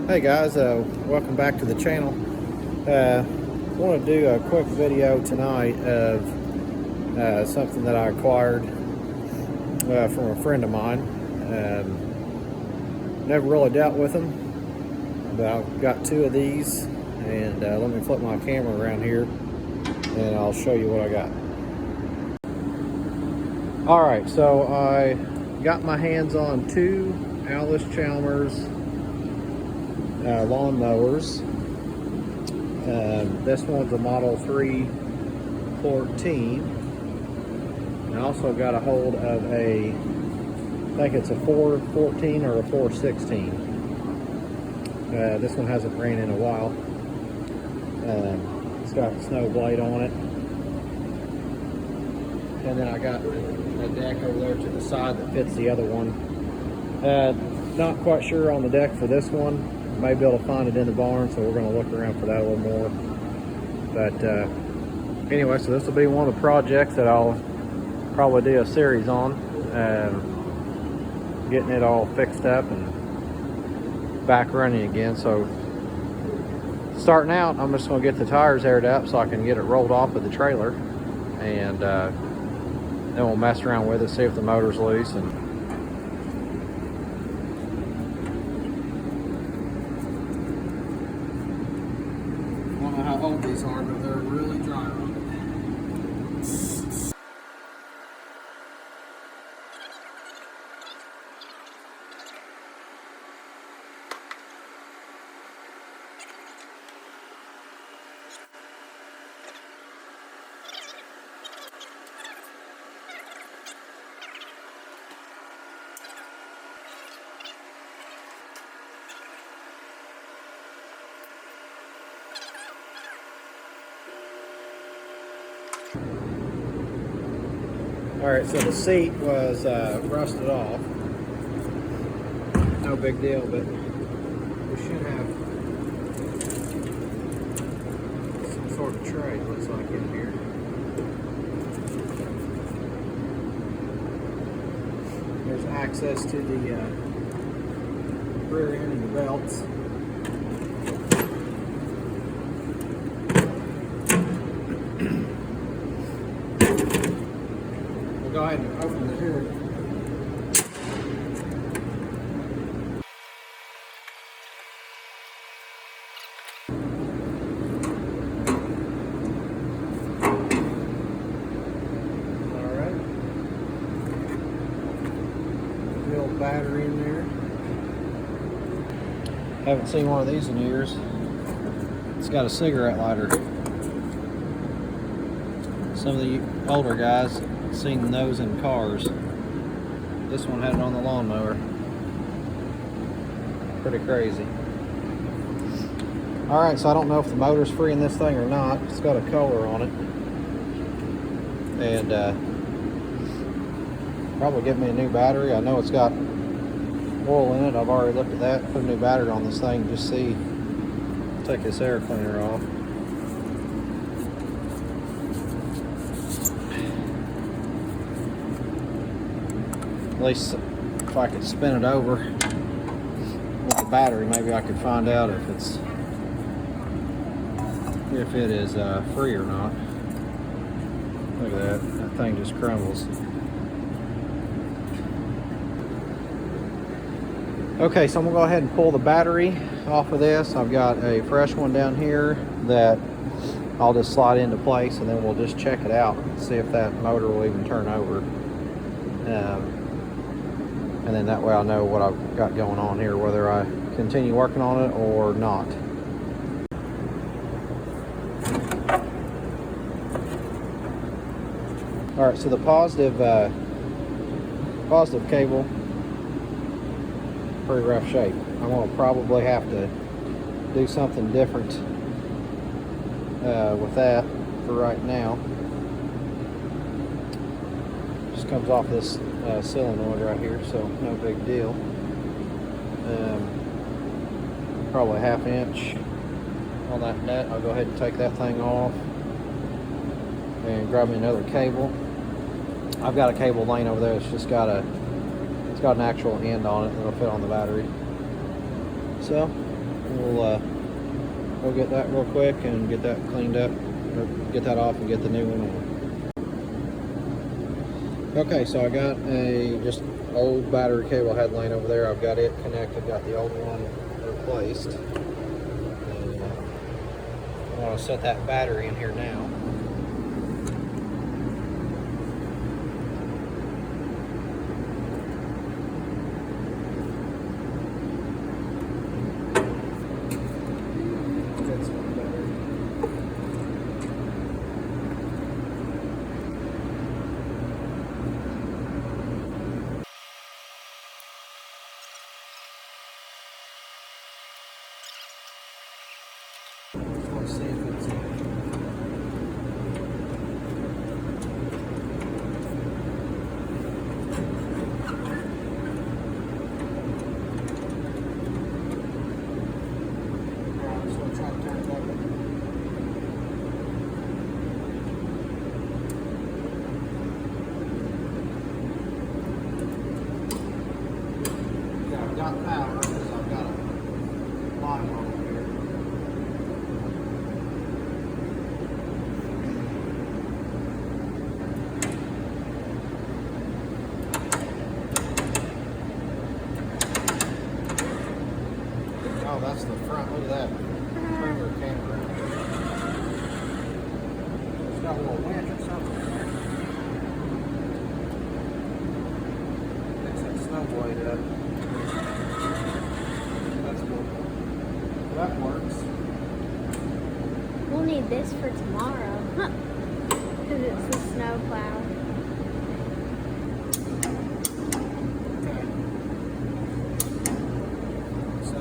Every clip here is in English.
Hey guys, welcome back to the channel. I want to do a quick video tonight of something that I acquired from a friend of mine. Never really dealt with them, but I've got two of these, and let me flip my camera around here and I'll show you what I got. Alright, so I got my hands on two Allis Chalmers lawn mowers. This one's a Model 314. I also got a hold of I think it's a 414 or a 416. This one hasn't ran in a while. It's got a snow blade on it. And then I got a deck over there to the side that fits the other one. Not quite sure on the deck for this one. May be able to find it in the barn, so we're going to look around for that a little more. But anyway, so this will be one of the projects that I'll probably do a series on, getting it all fixed up and back running again. So starting out, I'm just going to get the tires aired up so I can get it rolled off of the trailer, and then we'll mess around with it, see if the motor's loose. And how old these are, but they're really dry rotted. Alright, so the seat was rusted off. No big deal, but we should have some sort of tray, looks like, in here. There's access to the rear end and the belts. Go ahead and open the hood. Alright. The old battery in there. Haven't seen one of these in years. It's got a cigarette lighter. Some of the older guys seen those in cars. This one had it on the lawnmower. Pretty crazy. Alright, so I don't know if the motor's free in this thing or not. It's got a color on it. And probably get me a new battery. I know it's got oil in it. I've already looked at that. Put a new battery on this thing, just see. Take this air cleaner off. At least if I could spin it over with the battery, maybe I could find out if it is free or not. Look at that. That thing just crumbles. Okay, so I'm gonna go ahead and pull the battery off of this. I've got a fresh one down here that I'll just slide into place, and then we'll just check it out, see if that motor will even turn over. And then that way I know what I've got going on here, whether I continue working on it or not. Alright, so the positive cable, pretty rough shape. I'm going to probably have to do something different with that for right now. Just comes off this solenoid right here, so no big deal. Probably a 1/2 inch on that nut. I'll go ahead and take that thing off and grab me another cable. I've got a cable laying over there. It's just got an actual end on it that'll fit on the battery. So we'll get that real quick and get that cleaned up, or get that off and get the new one on. Okay, so I got a just old battery cable I had laying over there. I've got it connected, got the old one replaced. And, I want to set that battery in here now. Let's see if it's I've got power because I've got a line on here. Oh, that's the front. Look at that. Trailer camera. It's got a little winch or something in there. Fix that snow blade up. That's cool. That works. We'll need this for tomorrow. Because it's the snow plow. Okay. So,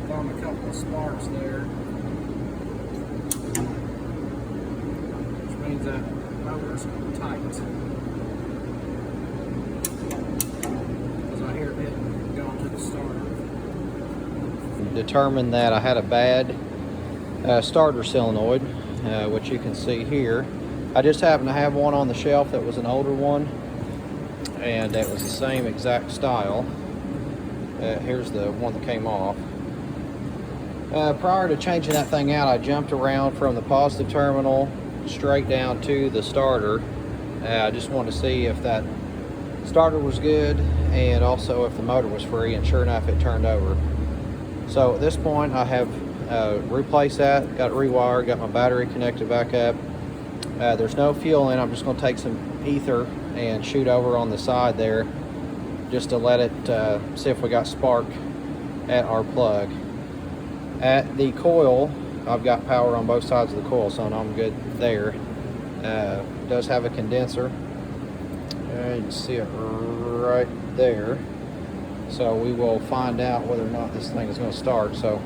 found a couple of sparks there. Which means that motor's tight. Because I hear it going to the starter. Determined that I had a bad starter solenoid, which you can see here. I just happened to have one on the shelf that was an older one, and it was the same exact style. Here's the one that came off. Prior to changing that thing out, I jumped around from the positive terminal straight down to the starter. I just wanted to see if that starter was good and also if the motor was free, and sure enough it turned over. So at this point I have replaced that, got it rewired, got my battery connected back up. There's no fuel in. I'm just going to take some ether and shoot over on the side there just to let it see if we got spark at our plug. At the coil, I've got power on both sides of the coil, so I'm good there. It does have a condenser. You can see it right there. So we will find out whether or not this thing is going to start. So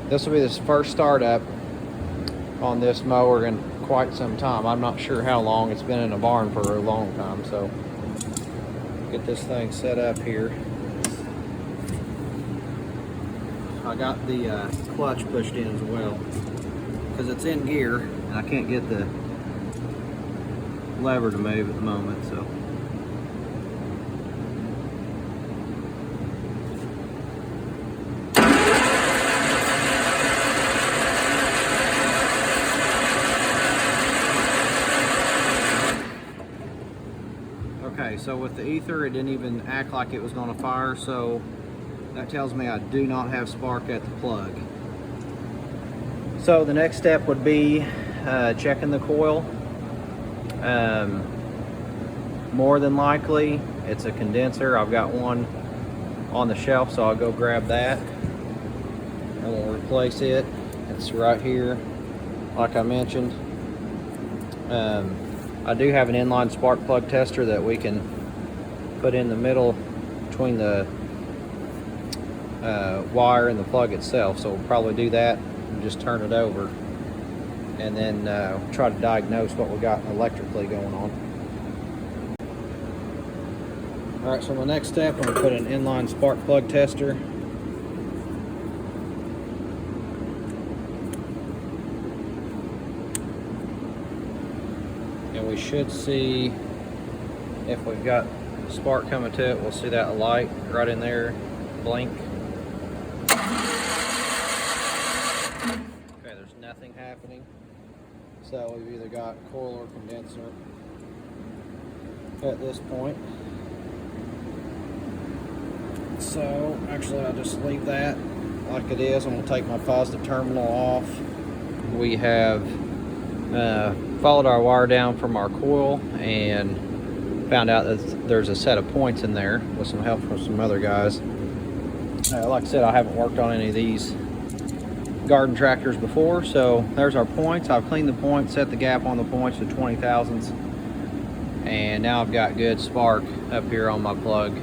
this will be this first startup on this mower in quite some time. I'm not sure how long. It's been in a barn for a long time. So get this thing set up here. I got the clutch pushed in as well because it's in gear and I can't get the lever to move at the moment. So okay, so with the ether, it didn't even act like it was going to fire, so that tells me I do not have spark at the plug. So the next step would be checking the coil. More than likely, it's a condenser. I've got one on the shelf, so I'll go grab that. I will replace it. It's right here, like I mentioned. I do have an inline spark plug tester that we can put in the middle between the wire and the plug itself, so we'll probably do that and just turn it over and then try to diagnose what we got electrically going on. Alright, so my next step, I'm going to put an inline spark plug tester. And we should see if we've got spark coming to it. We'll see that light right in there blink. nothing happening. So we've either got coil or condenser at this point. So actually I'll just leave that like it is. I'm going to take my positive terminal off. We have followed our wire down from our coil and found out that there's a set of points in there with some help from some other guys. Like I said, I haven't worked on any of these garden tractors before, so there's our points. I've cleaned the points, set the gap on the points to 20 thousandths, and now I've got good spark up here on my plug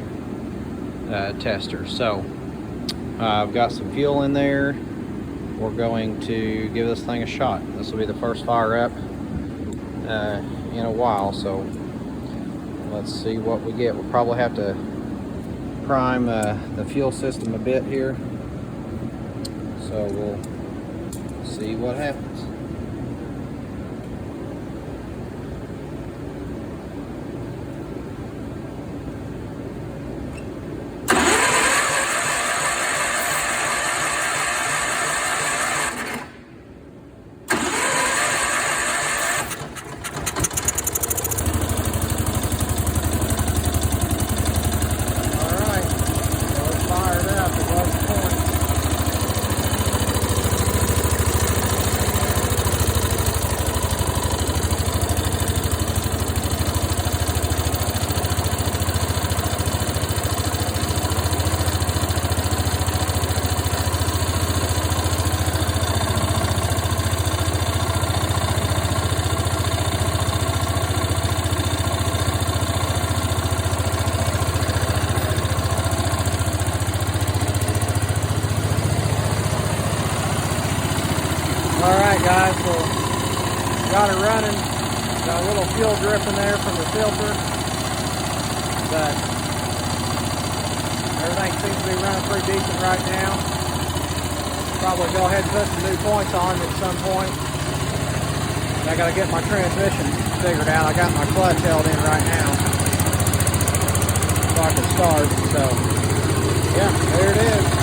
tester. So I've got some fuel in there. We're going to give this thing a shot. This will be the first fire up in a while, so let's see what we get. We'll probably have to prime the fuel system a bit here, so we'll see what happens. Alright guys, so got it running. Got a little fuel dripping there from the filter, but everything seems to be running pretty decent right now. Probably go ahead and put some new points on at some point. I gotta get my transmission figured out. I got my clutch held in right now so I can start. So yeah, there it is.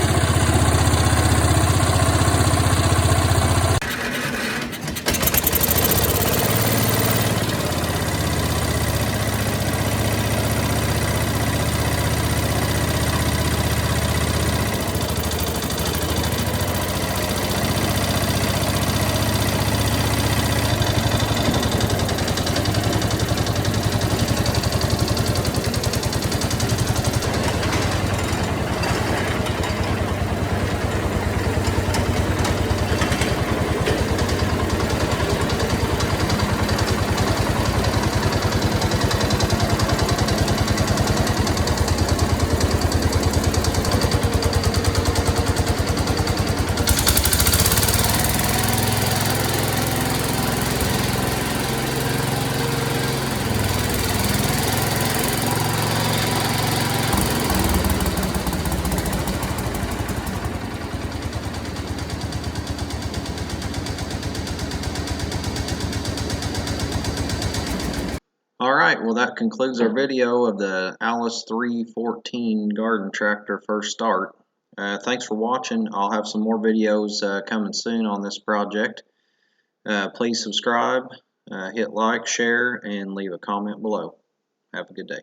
Alright, well that concludes our video of the Allis 314 garden tractor first start. Thanks for watching. I'll have some more videos coming soon on this project. Please subscribe, hit like, share, and leave a comment below. Have a good day.